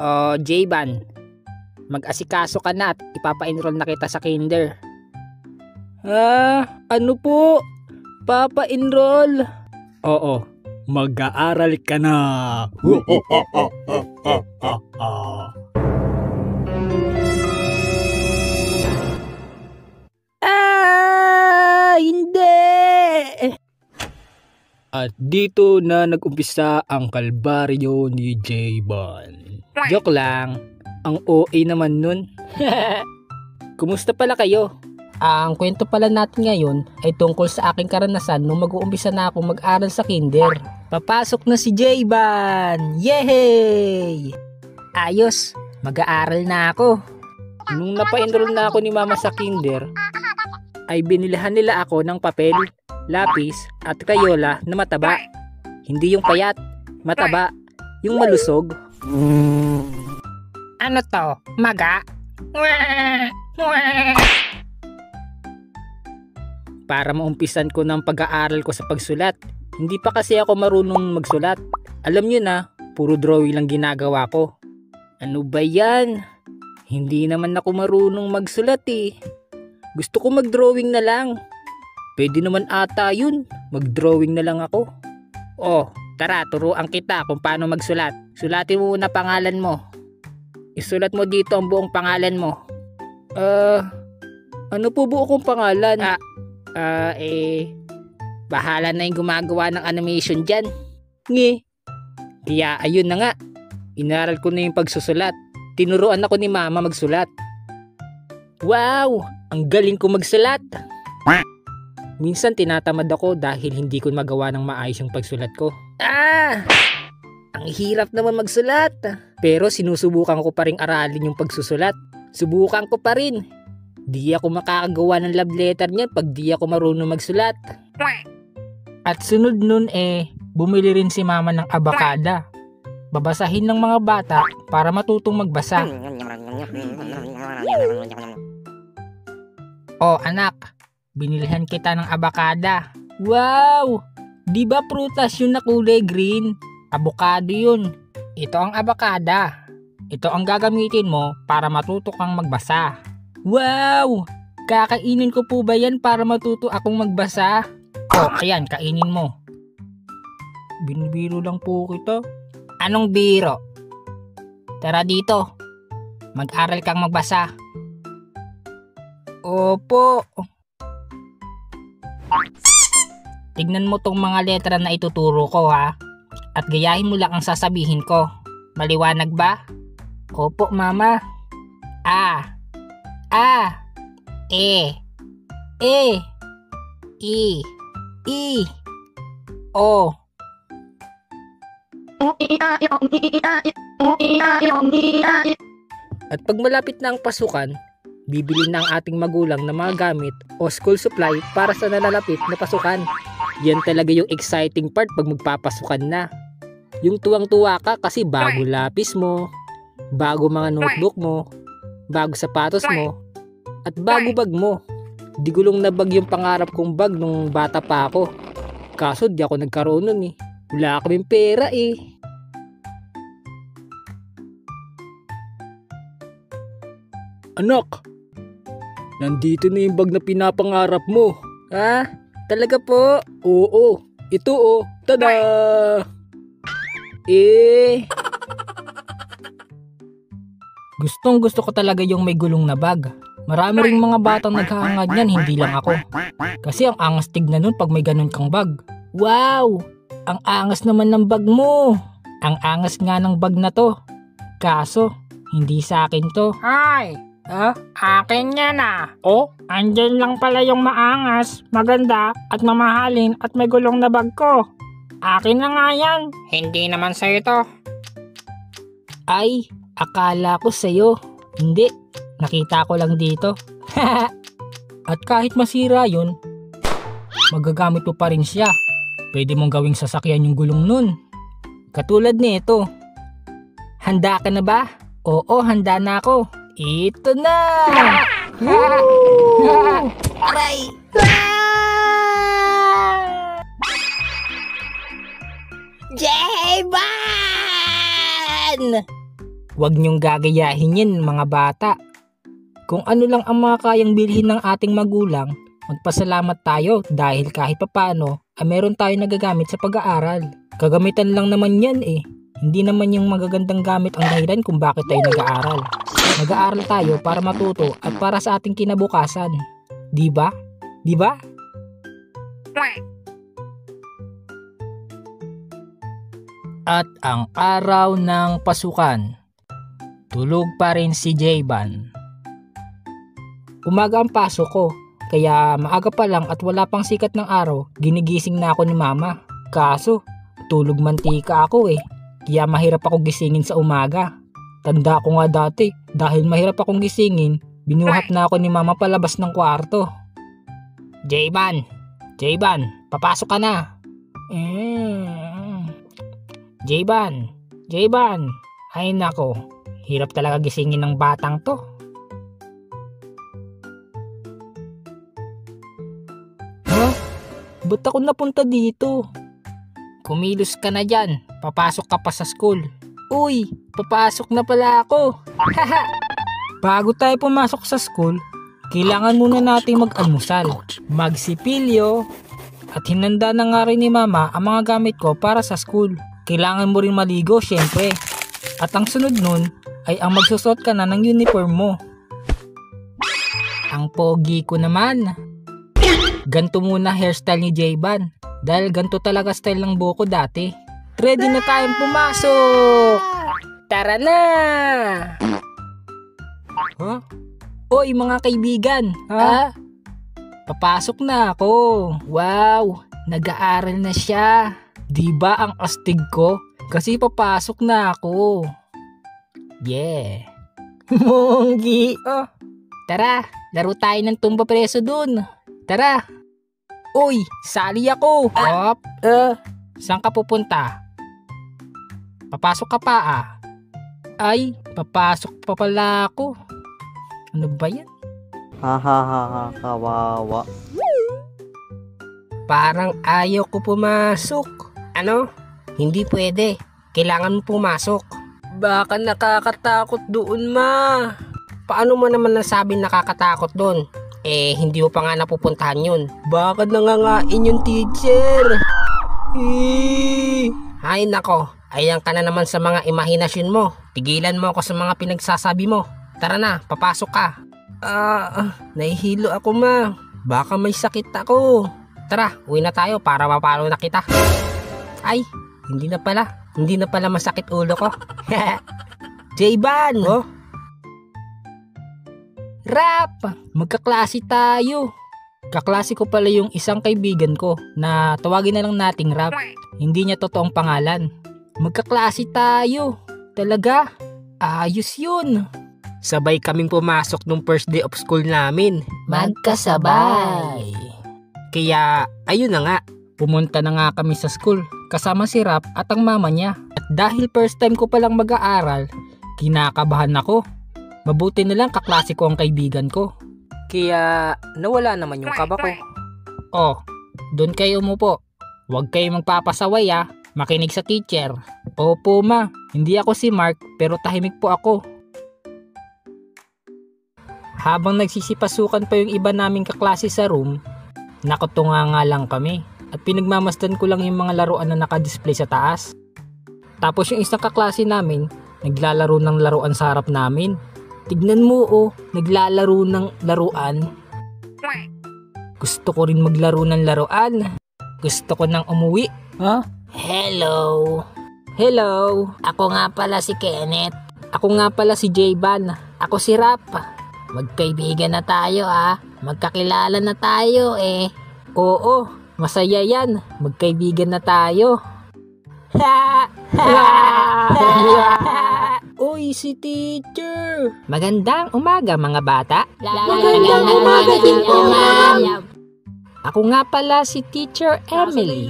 O J-Ban, mag-asikaso ka na at ipapa-enroll na kita sa kinder. Ano po? Papa-enroll? Oo, mag-aaral ka na. Hindi! At dito na nag-umpisa ang kalbaryo ni J-Ban. Joke lang, ang OA naman nun. Kumusta pala kayo? Ang kwento pala natin ngayon ay tungkol sa aking karanasan nung mag-uumpisa na akong mag-aral sa kinder. Papasok na si J-Ban! Yehey! Ayos, mag-aaral na ako. Nung napa-enroll na ako ni mama sa kinder, ay binilhan nila ako ng papel, lapis at crayola na mataba. Hindi yung payat, mataba, yung malusog. Ano to? Maga? Para maumpisan ko ng pag-aaral ko sa pagsulat. Hindi pa kasi ako marunong magsulat. Alam nyo na, puro drawing lang ginagawa ko. Ano ba yan? Hindi naman ako marunong magsulat eh. Gusto ko mag-drawing na lang. Pwede naman ata yun. Mag-drawing na lang ako. Oh, tara, turuan kita kung paano magsulat. Sulatin mo muna pangalan mo. Isulat mo dito ang buong pangalan mo. Ano po buo kong pangalan? Bahala na yung gumagawa ng animation dyan. Nge. Kaya ayun na nga. Inaral ko na yung pagsusulat. Tinuruan ako ni mama magsulat. Wow! Ang galing ko magsulat. Minsan tinatamad ako dahil hindi ko magawa ng maayos yung pagsulat ko. Ang hirap naman magsulat. Pero sinusubukan ko pa rin aralin yung pagsusulat. Subukan ko pa rin. Di ako makakagawa ng love letter niyan pag di ako marunong magsulat. At sunod nun bumili rin si mama ng abakada. Babasahin ng mga bata para matutong magbasa. Oh anak, binilhan kita ng abakada. Wow! Di ba prutas yun na kulay green? Abokado yun. Ito ang abakada. Ito ang gagamitin mo para matuto kang magbasa. Wow! Kakainin ko po ba yan para matuto akong magbasa? Oh, ayan, kainin mo. Binibiro lang po kita. Anong biro? Tara dito. Mag-aral kang magbasa. Opo. Tignan mo tong mga letra na ituturo ko ha. At gayahin mo lang ang sasabihin ko. Maliwanag ba? Opo, mama. A. E. I. O. At pag malapit na ang pasukan, bibili na ang ating magulang ng mga gamit o school supply para sa nalalapit na pasukan. Yan talaga yung exciting part pag magpapasukan na. Yung tuwang-tuwa ka kasi bago lapis mo, bago mga notebook mo, bago sapatos mo, at bago bag mo. Di gulong na bag yung pangarap kong bag nung bata pa ako. Kaso di ako nagkaroon nun eh. Wala kaming pera eh. Anak, nandito na yung bag na pinapangarap mo. Ha? Talaga po? Oo. Ito oh. Tada! Gustong gusto ko talaga yung may gulong na bag. Marami ring mga batang naghahangad niyan, hindi lang ako. Kasi ang angas tignan nun pag may ganun kang bag. Wow! Ang angas naman ng bag mo. Ang angas nga ng bag na to. Kaso, hindi sa akin to. Ay! Akin yan ah. Oh? Andyan lang pala yung maangas, maganda, at mamahalin at may gulong na bag ko. Akin na nga yan. Hindi naman sa'yo to. Ay, akala ko sa'yo. Hindi, nakita ko lang dito. At kahit masira yun, magagamit mo pa rin siya. Pwede mong gawing sasakyan yung gulong nun. Katulad nito. Handa ka na ba? Oo, handa na ako. Ito na! Aray! J-Ban! Huwag niyong gagayahin yan mga bata. Kung ano lang ang mga kayang bilhin ng ating magulang, magpasalamat tayo dahil kahit papano ay meron tayo nagagamit sa pag-aaral. Kagamitan lang naman yan eh. Hindi naman yung magagandang gamit ang dahilan kung bakit tayo nag-aaral. Nag-aaral tayo para matuto at para sa ating kinabukasan. Diba? Diba? At ang araw ng pasukan. Tulog pa rin si Jayban. Umaga ang pasok ko, kaya maaga pa lang at wala pang sikat ng araw, ginigising na ako ni mama. Kaso, tulog mantika ako eh, kaya mahirap ako gisingin sa umaga. Tanda ko nga dati, dahil mahirap akong gisingin, binuhat na ako ni mama palabas ng kwarto. Jayban, papasok ka na. Jayban, ay nako, hirap talaga gisingin ng batang to. Ba't ako napunta dito? Kumilos ka na dyan, papasok ka pa sa school. Uy, papasok na pala ako. Bago tayo pumasok sa school, kailangan muna nating mag-almusal, magsipilyo, at hinanda na nga rin ni mama ang mga gamit ko para sa school. Kailangan mo rin maligo syempre. At ang sunod nun ay ang magsusot ka na ng uniform mo. Ang pogi ko naman. Ganto muna hairstyle ni Jayban dahil ganto talaga style ng buhok ko dati. Ready na tayong pumasok! Tara na! Huh? Oy mga kaibigan! Ha? Papasok na ako! Wow! Nag-aaral na siya! Diba ang astig ko? Kasi papasok na ako! Yeah! Monggi! Oh. Tara! Laro tayo ng tumba preso dun! Tara! Uy! Sali ako! Op! Saan ka pupunta? Papasok ka pa ah. Ay! Papasok pa pala ako. Ano ba yan? Hahaha, kawawa. Parang ayaw ko pumasok. Ano? Hindi pwede. Kailangan mo pumasok. Baka nakakatakot doon, ma. Paano mo naman nasabi nakakatakot doon? Eh, hindi mo pa nga napupuntahan yun. Baka nangangain yung teacher. Ay nako, ayan ka na naman sa mga imahinasyon mo. Tigilan mo ako sa mga pinagsasabi mo. Tara na, papasok ka. Nahihilo ako ma. Baka may sakit ako. Tara, uwi na tayo para mapalo na kita. Ay, hindi na pala masakit ulo ko. Jayban! Oh? Rap! Magkaklase tayo. Kaklase ko pala yung isang kaibigan ko na tawagin na lang nating Rap. Hindi niya totoong pangalan. Magkaklase tayo. Talaga? Ayos yun. Sabay kaming pumasok nung first day of school namin. Magkasabay. Kaya, ayun na nga. Pumunta na nga kami sa school kasama si Rap at ang mama niya. At dahil first time ko palang mag-aaral, kinakabahan ako. Mabuti na lang kaklase ko ang kaibigan ko. Kaya nawala naman yung kaba ko. Oh, doon kayo umupo. Huwag kayo magpapasaway ah. Makinig sa teacher. Opo ma, hindi ako si Mark pero tahimik po ako. Habang nagsisipasukan pa yung iba naming kaklase sa room, nakutunga nga lang kami. At pinagmamasdan ko lang yung mga laruan na nakadisplay sa taas. Tapos yung isang kaklase namin, naglalaro ng laruan sa harap namin. Tignan mo oh, naglalaro ng laruan. Gusto ko rin maglaro ng laruan. Gusto ko nang umuwi. Huh? Hello. Ako nga pala si Kenneth. Ako nga pala si Jayban. Ako si Rap. Magkaibigan na tayo ah. Magkakilala na tayo eh. Oo, masaya yan. Magkaibigan na tayo. Uy, si teacher! Magandang umaga mga bata. Magandang umaga din po, ma'am. Ako nga pala si Teacher Emily.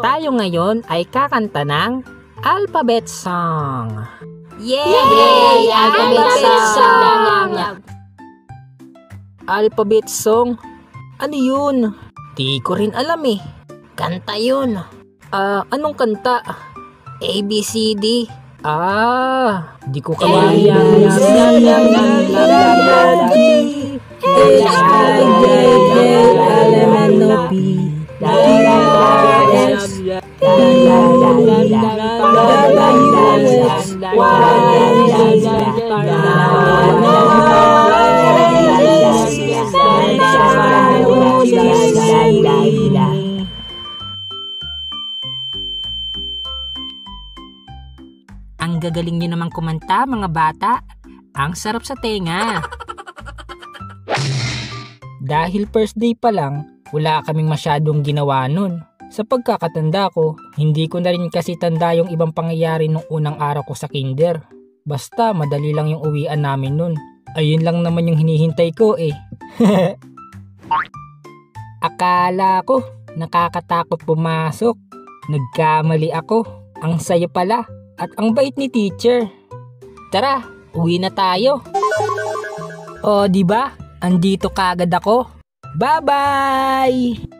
Tayo ngayon ay kakanta ng Alphabet Song. Yay! Alphabet Song! Alphabet Song? Ano yun? Di ko rin alam eh. Kanta yun. Anong kanta? ABCD. Di ko kaya. Ang gagaling niyo namang kumanta, mga bata. Ang sarap sa tenga. Dahil first day pa lang, wala kaming masyadong ginawa nun. Sa pagkakatanda ko, hindi ko na rin kasi tanda yung ibang pangyayari nung unang araw ko sa kinder. Basta madali lang yung uwian namin nun. Ayun lang naman yung hinihintay ko eh. Akala ko, nakakatakot pumasok. Nagkamali ako. Ang saya pala. At ang bait ni teacher. Tara, uwi na tayo. O, di ba? Andito kagad ako. Bye-bye!